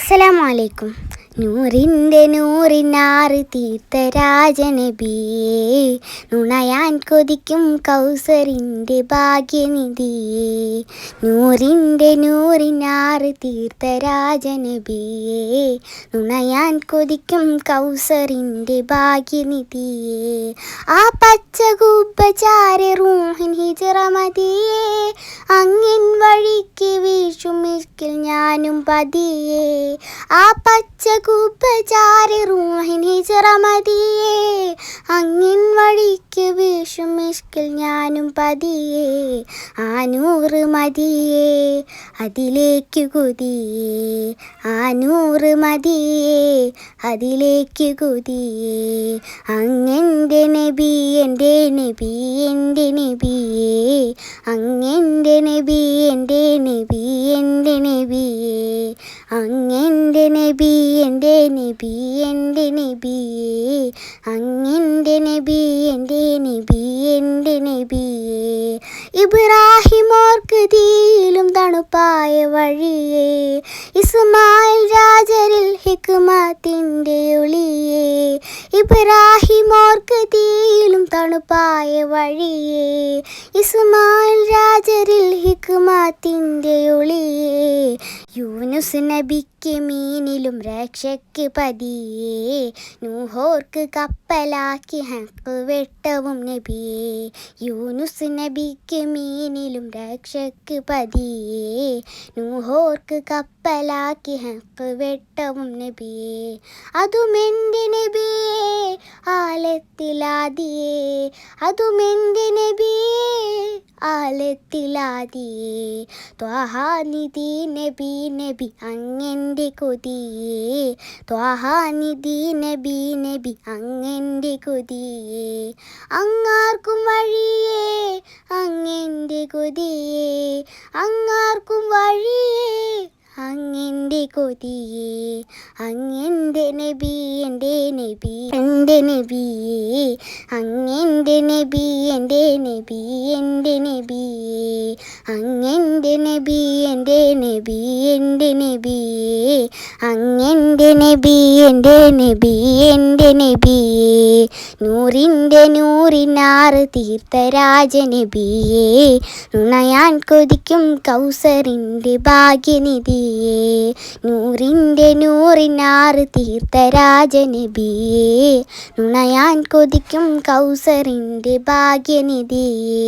അസ്സലാമലൈക്കും. നൂറിൻ്റെ നൂറിനാറ് തീർത്ഥരാജനബിയേ, നുണയാൻ കൊതിക്കും കൗസറിൻ്റെ ഭാഗ്യനിധിയേ. നൂറിൻ്റെ നൂറിനാറ് തീർത്ഥരാജനബിയേ, നുണയാൻ കൊതിക്കും കൗസറിൻ്റെ ഭാഗ്യനിധിയേ. ആ പച്ചകുബ്ബചാര റൂഹിൻ ഹിജറ മതിയേ, അങ്ങിൻ വഴിക്ക് വീശുമിഷ്കിൽ ഞാനും പതിയേ. ആ പച്ചകുബ്ബചാര റൂഹിൻ ഹിജറ മതിയേ, അങ്ങിൻ വഴിക്ക് വീശുമിഷ്കിൽ ഞാനും പതിയേ. ആ നൂറ് മതിയേ അതിലേക്ക് കുതിയേ, ആ നൂറ് മതിയേ അതിലേക്ക് കുതിയേ. അങ്ങെൻ്റെ നബി എൻ്റെ നബി എൻ്റെ നബിയേ, അങ്ങെൻ്റെ നബി എൻ്റെ നബി എൻ്റെ നബിയേ. അങ്ങെൻ്റെ നബി എൻ്റെ നബി എൻ്റെ നബിയേ, അങ്ങെൻ്റെ നബി എൻ്റെ നബി എൻ്റെ നബിയേ. ഇബ്രാഹിമോർക്ക് തീയിലും തണുപ്പായ വഴിയേ, ഇസ്മായിൽ രാജരിൽ ഹിക്മത്തിൻ്റെ ഒളിയേ. ഇബ്രാഹിമോർക്ക് തീയിലും തണുപ്പായ വഴിയേ, ഇസ്മായിൽ രാജരിൽ ഹിക്മത്തിൻ്റെ ഒളിയേ. യൂനുസ് നബിക്ക് മീനിലും രക്ഷയ്ക്ക് പതിയേ, നൂഹോർക്ക് കപ്പലാക്കി ഹക്ക് വെട്ടവും നബിയേ. യൂനുസ് നബിക്ക് മീനിലും രക്ഷയ്ക്ക് പതിയേ, നൂഹോർക്ക് കപ്പലാക്കി ഹക്ക് വെട്ടവും നബിയേ. അതുമെൻ്റെ നബിയേ ആലത്തിലാദിയേ, അതുമെൻ്റെ നബിയേ ആലത്തിലാദിയേ. ത്വാഹ നിധി നബി നബി അങ്ങെൻ്റെ കൊതിയേ, ത്വാഹ നിധി നബി നബി അങ്ങെൻ്റെ കൊതിയേ. അങ്ങാർക്കും വഴിയേ അങ്ങെൻ്റെ കൊതിയേ, അങ്ങാർക്കും വഴിയേ അങ്ങെൻ്റെ കൊതിയേ. അങ്ങെൻ്റെ നബി എൻ്റെ നബി എൻ്റെ നബിയേ, അങ്ങെൻ്റെ നബി എൻ്റെ നബി എൻ്റെ നബിയേ. അങ്ങെൻ്റെ നബി എൻ്റെ നബി എൻ്റെ നബിയേ, അങ്ങെൻ്റെ നബി എൻ്റെ നബി എൻ്റെ നബിയേ. നൂറിൻ്റെ നൂറിനാറ് തീർത്ഥരാജനബിയേ, നുണയാൻ കൊതിക്കും കൗസറിൻ്റെ ഭാഗ്യനിധിയേ. നൂറിൻ്റെ നൂറിനാറ് തീർത്ഥരാജനബിയേ, നുണയാൻ കൊതിക്കും കൗസറിൻ്റെ ഭാഗ്യനിധിയേ.